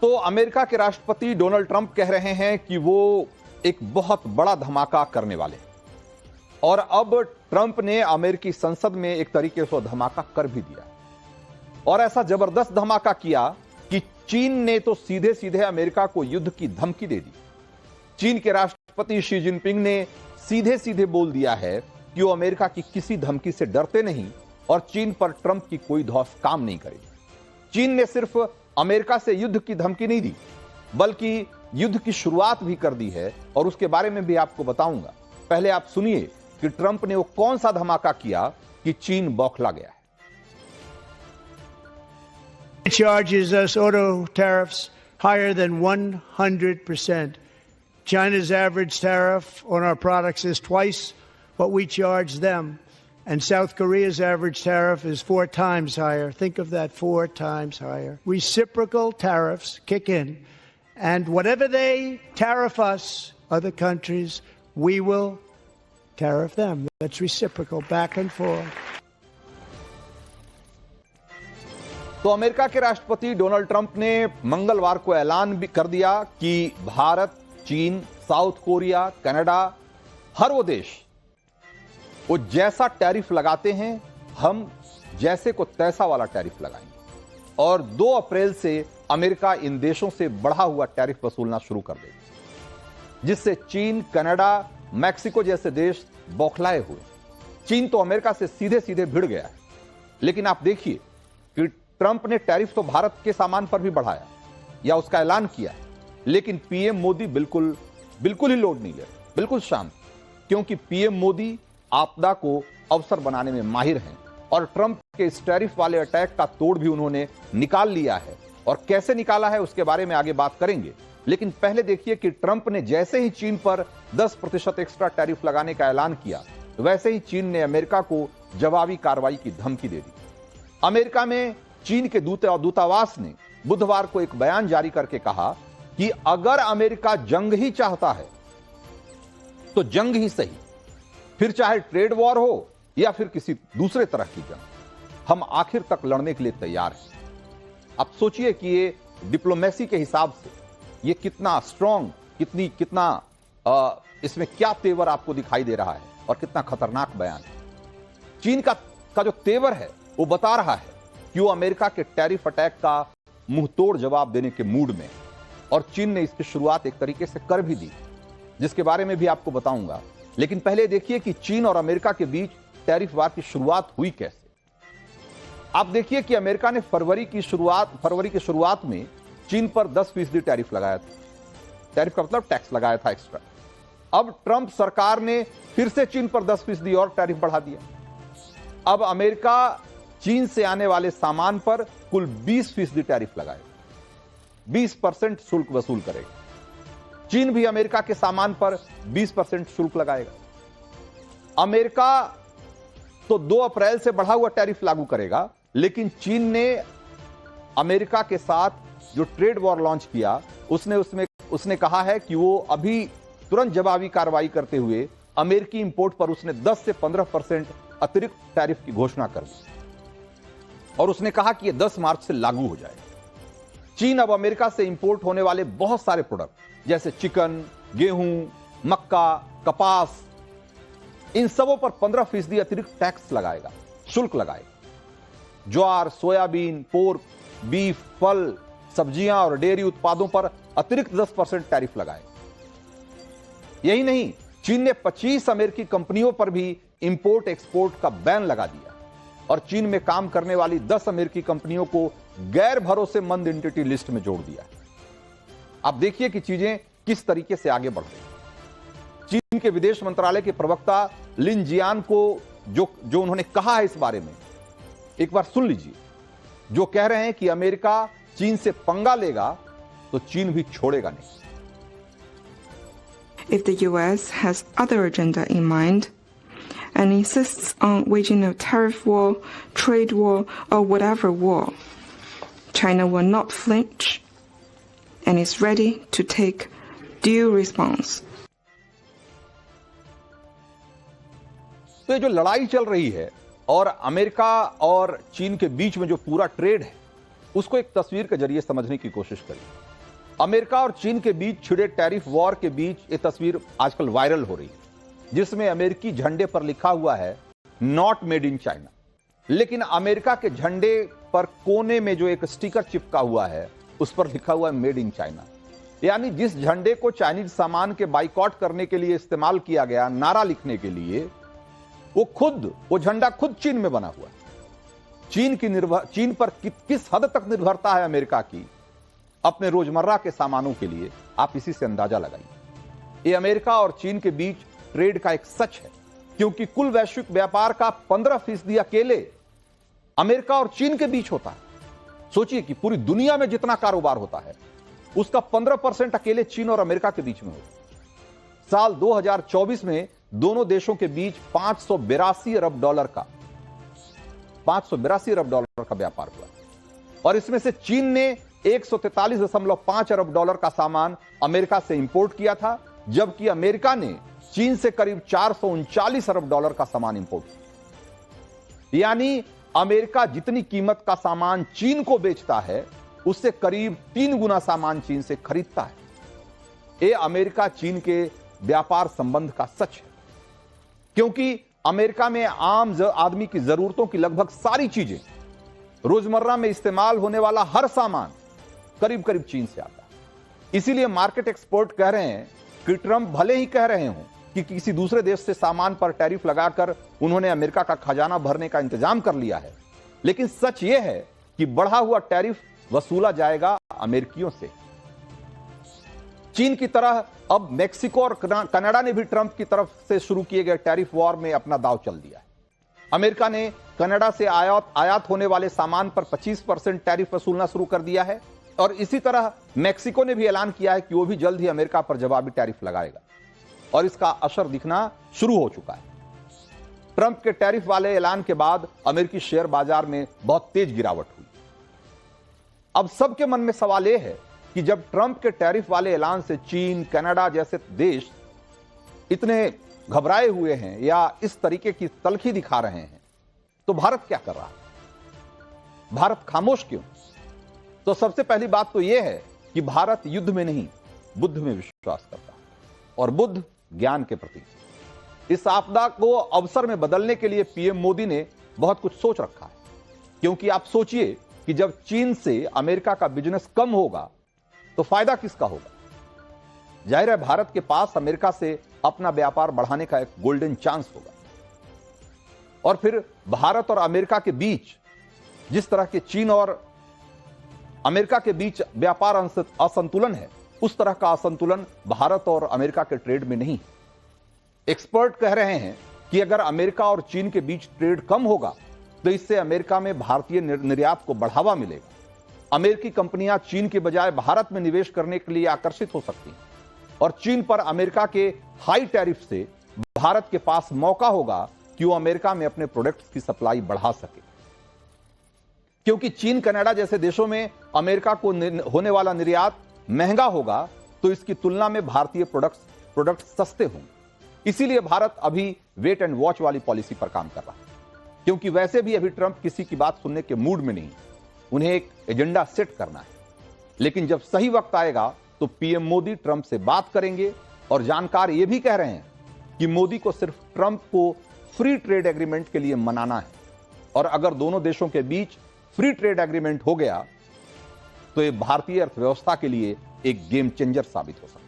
तो अमेरिका के राष्ट्रपति डोनाल्ड ट्रंप कह रहे हैं कि वो एक बहुत बड़ा धमाका करने वाले हैं और अब ट्रंप ने अमेरिकी संसद में एक तरीके से धमाका कर भी दिया और ऐसा जबरदस्त धमाका किया कि चीन ने तो सीधे सीधे अमेरिका को युद्ध की धमकी दे दी। चीन के राष्ट्रपति शी जिनपिंग ने सीधे सीधे बोल दिया है कि वो अमेरिका की किसी धमकी से डरते नहीं और चीन पर ट्रंप की कोई धौंस काम नहीं करेगी। चीन ने सिर्फ अमेरिका से युद्ध की धमकी नहीं दी बल्कि युद्ध की शुरुआत भी कर दी है और उसके बारे में भी आपको बताऊंगा। पहले आप सुनिए कि ट्रंप ने वो कौन सा धमाका किया कि चीन बौखला गया है। Charges us auto tariffs higher than 100%. China's average tariff on our products is twice what we charge them. And South Korea's average tariff is 4 times higher. Think of that, 4 times higher. Reciprocal tariffs kick in. And whatever they tariff us, other countries, we will tariff them. That's reciprocal, back and forth. तो America के राष्ट्रपति Donald Trump ने मंगलवार को ऐलान भी कर दिया कि भारत, चीन, साउथ कोरिया, कनाडा, हर वो देश वो जैसा टैरिफ लगाते हैं हम जैसे को तैसा वाला टैरिफ लगाएंगे और 2 अप्रैल से अमेरिका इन देशों से बढ़ा हुआ टैरिफ वसूलना शुरू कर देगा, जिससे चीन, कनाडा, मैक्सिको जैसे देश बौखलाए हुए। चीन तो अमेरिका से सीधे सीधे भिड़ गया है, लेकिन आप देखिए कि ट्रंप ने टैरिफ तो भारत के सामान पर भी बढ़ाया या उसका ऐलान किया, लेकिन पीएम मोदी बिल्कुल ही लोड नहीं ले रहे, बिल्कुल शांत, क्योंकि पीएम मोदी आपदा को अवसर बनाने में माहिर हैं और ट्रंप के इस टैरिफ वाले अटैक का तोड़ भी उन्होंने निकाल लिया है और कैसे निकाला है उसके बारे में आगे बात करेंगे। लेकिन पहले देखिए कि ट्रंप ने जैसे ही चीन पर 10% एक्स्ट्रा टैरिफ लगाने का ऐलान किया, वैसे ही चीन ने अमेरिका को जवाबी कार्रवाई की धमकी दे दी। अमेरिका में चीन के दूतावास ने बुधवार को एक बयान जारी करके कहा कि अगर अमेरिका जंग ही चाहता है तो जंग ही सही, फिर चाहे ट्रेड वॉर हो या फिर किसी दूसरे तरह की जंग, हम आखिर तक लड़ने के लिए तैयार हैं। अब सोचिए कि ये डिप्लोमेसी के हिसाब से ये कितना स्ट्रांग, कितना इसमें क्या तेवर आपको दिखाई दे रहा है और कितना खतरनाक बयान है। चीन का जो तेवर है वो बता रहा है कि वो अमेरिका के टैरिफ अटैक का मुंहतोड़ जवाब देने के मूड में, और चीन ने इसकी शुरुआत एक तरीके से कर भी दी, जिसके बारे में भी आपको बताऊंगा। लेकिन पहले देखिए कि चीन और अमेरिका के बीच टैरिफ वार की शुरुआत हुई कैसे। आप देखिए कि अमेरिका ने फरवरी की शुरुआत में चीन पर 10% टैरिफ लगाया था। टैरिफ का मतलब टैक्स लगाया था एक्स्ट्रा। अब ट्रंप सरकार ने फिर से चीन पर 10% और टैरिफ बढ़ा दिया। अब अमेरिका चीन से आने वाले सामान पर कुल 20% टैरिफ लगाएगा, 20% शुल्क वसूल करेगा। चीन भी अमेरिका के सामान पर 20% शुल्क लगाएगा। अमेरिका तो 2 अप्रैल से बढ़ा हुआ टैरिफ लागू करेगा, लेकिन चीन ने अमेरिका के साथ जो ट्रेड वॉर लॉन्च किया, उसने कहा है कि वो अभी तुरंत जवाबी कार्रवाई करते हुए अमेरिकी इंपोर्ट पर उसने 10 से 15% अतिरिक्त टैरिफ की घोषणा कर दी और उसने कहा कि यह 10 मार्च से लागू हो जाएगा। चीन अब अमेरिका से इंपोर्ट होने वाले बहुत सारे प्रोडक्ट जैसे चिकन, गेहूं, मक्का, कपास, इन सबों पर 15% अतिरिक्त टैक्स लगाएगा, शुल्क लगाएगा। ज्वार, सोयाबीन, पोर्क, बीफ, फल, सब्जियां और डेयरी उत्पादों पर अतिरिक्त 10% टैरिफ लगाएगा। यही नहीं, चीन ने 25 अमेरिकी कंपनियों पर भी इंपोर्ट एक्सपोर्ट का बैन लगा दिया और चीन में काम करने वाली 10 अमेरिकी कंपनियों को गैर भरोसेमंद एंटिटी लिस्ट में जोड़ दिया। आप देखिए कि चीजें किस तरीके से आगे बढ़ रही। चीन के विदेश मंत्रालय के प्रवक्ता लिन जियान को जो उन्होंने कहा है इस बारे में, एक बार सुन लीजिए। जो कह रहे हैं कि अमेरिका चीन से पंगा लेगा तो चीन भी छोड़ेगा नहीं। If the US has other agenda in mind and insists on waging a tariff war, trade war, or whatever war, China will not flinch and is ready to take due response. तो ये जो लड़ाई चल रही है और America और चीन के बीच में जो पूरा ट्रेड है, उसको एक तस्वीर के जरिए समझने की कोशिश करिए। अमेरिका और चीन के बीच छिड़े टैरिफ वॉर के बीच ये तस्वीर आजकल वायरल हो रही है, जिसमें अमेरिकी झंडे पर लिखा हुआ है नॉट मेड इन चाइना, लेकिन अमेरिका के झंडे पर कोने में जो एक स्टिकर चिपका हुआ है उस पर लिखा हुआ है मेड इन चाइना। यानी जिस झंडे को चाइनीज सामान के बाइकआउट करने के लिए इस्तेमाल किया गया, नारा लिखने के लिए, वो झंडा खुद चीन में बना हुआ है। चीन पर किस हद तक निर्भरता है अमेरिका की अपने रोजमर्रा के सामानों के लिए, आप इसी से अंदाजा लगाइए। ये अमेरिका और चीन के बीच ट्रेड का एक सच है, क्योंकि कुल वैश्विक व्यापार का 15% अकेले अमेरिका और चीन के बीच होता है। सोचिए कि पूरी दुनिया में जितना कारोबार होता है उसका 15% अकेले चीन और अमेरिका के बीच में होता है। साल 2024 में दोनों देशों के बीच 582 अरब डॉलर का व्यापार हुआ, और इसमें से चीन ने 143.5 अरब डॉलर का सामान अमेरिका से इंपोर्ट किया था, जबकि अमेरिका ने चीन से करीब 439 अरब डॉलर का सामान इंपोर्ट किया। यानी अमेरिका जितनी कीमत का सामान चीन को बेचता है उससे करीब 3 गुना सामान चीन से खरीदता है। यह अमेरिका चीन के व्यापार संबंध का सच है, क्योंकि अमेरिका में आम आदमी की जरूरतों की लगभग सारी चीजें, रोजमर्रा में इस्तेमाल होने वाला हर सामान करीब करीब चीन से आता है। इसीलिए मार्केट एक्सपर्ट कह रहे हैं कि ट्रंप भले ही कह रहे हों कि किसी दूसरे देश से सामान पर टैरिफ लगाकर उन्होंने अमेरिका का खजाना भरने का इंतजाम कर लिया है, लेकिन सच यह है कि बढ़ा हुआ टैरिफ वसूला जाएगा अमेरिकियों से। चीन की तरह अब मेक्सिको और कनाडा ने भी ट्रंप की तरफ से शुरू किए गए टैरिफ वॉर में अपना दांव चल दिया है। अमेरिका ने कनाडा से आयात होने वाले सामान पर 25% टैरिफ वसूलना शुरू कर दिया है, और इसी तरह मेक्सिको ने भी ऐलान किया है कि वो भी जल्द ही अमेरिका पर जवाबी टैरिफ लगाएगा, और इसका असर दिखना शुरू हो चुका है। ट्रंप के टैरिफ वाले ऐलान के बाद अमेरिकी शेयर बाजार में बहुत तेज गिरावट हुई। अब सबके मन में सवाल यह है कि जब ट्रंप के टैरिफ वाले ऐलान से चीन, कनाडा जैसे देश इतने घबराए हुए हैं या इस तरीके की तलखी दिखा रहे हैं, तो भारत क्या कर रहा है? भारत खामोश क्यों? तो सबसे पहली बात तो यह है कि भारत युद्ध में नहीं, बुद्ध में विश्वास करता है, और बुद्ध ज्ञान के प्रतीक। इस आपदा को अवसर में बदलने के लिए पीएम मोदी ने बहुत कुछ सोच रखा है, क्योंकि आप सोचिए कि जब चीन से अमेरिका का बिजनेस कम होगा तो फायदा किसका होगा? जाहिर है भारत के पास अमेरिका से अपना व्यापार बढ़ाने का एक गोल्डन चांस होगा, और फिर भारत और अमेरिका के बीच जिस तरह के चीन और अमेरिका के बीच व्यापार असंतुलन है, उस तरह का असंतुलन भारत और अमेरिका के ट्रेड में नहीं। एक्सपर्ट कह रहे हैं कि अगर अमेरिका और चीन के बीच ट्रेड कम होगा तो इससे अमेरिका में भारतीय निर्यात को बढ़ावा मिलेगा। अमेरिकी कंपनियां चीन के बजाय भारत में निवेश करने के लिए आकर्षित हो सकती हैं, और चीन पर अमेरिका के हाई टैरिफ से भारत के पास मौका होगा कि वो अमेरिका में अपने प्रोडक्ट्स की सप्लाई बढ़ा सके, क्योंकि चीन, कनाडा जैसे देशों में अमेरिका को होने वाला निर्यात महंगा होगा तो इसकी तुलना में भारतीय प्रोडक्ट सस्ते होंगे। इसीलिए भारत अभी वेट एंड वॉच वाली पॉलिसी पर काम कर रहा है, क्योंकि वैसे भी अभी ट्रंप किसी की बात सुनने के मूड में नहीं, उन्हें एक एजेंडा सेट करना है। लेकिन जब सही वक्त आएगा तो पीएम मोदी ट्रंप से बात करेंगे, और जानकार यह भी कह रहे हैं कि मोदी को सिर्फ ट्रंप को फ्री ट्रेड एग्रीमेंट के लिए मनाना है, और अगर दोनों देशों के बीच फ्री ट्रेड एग्रीमेंट हो गया तो यह भारतीय अर्थव्यवस्था के लिए एक गेम चेंजर साबित हो सकता है।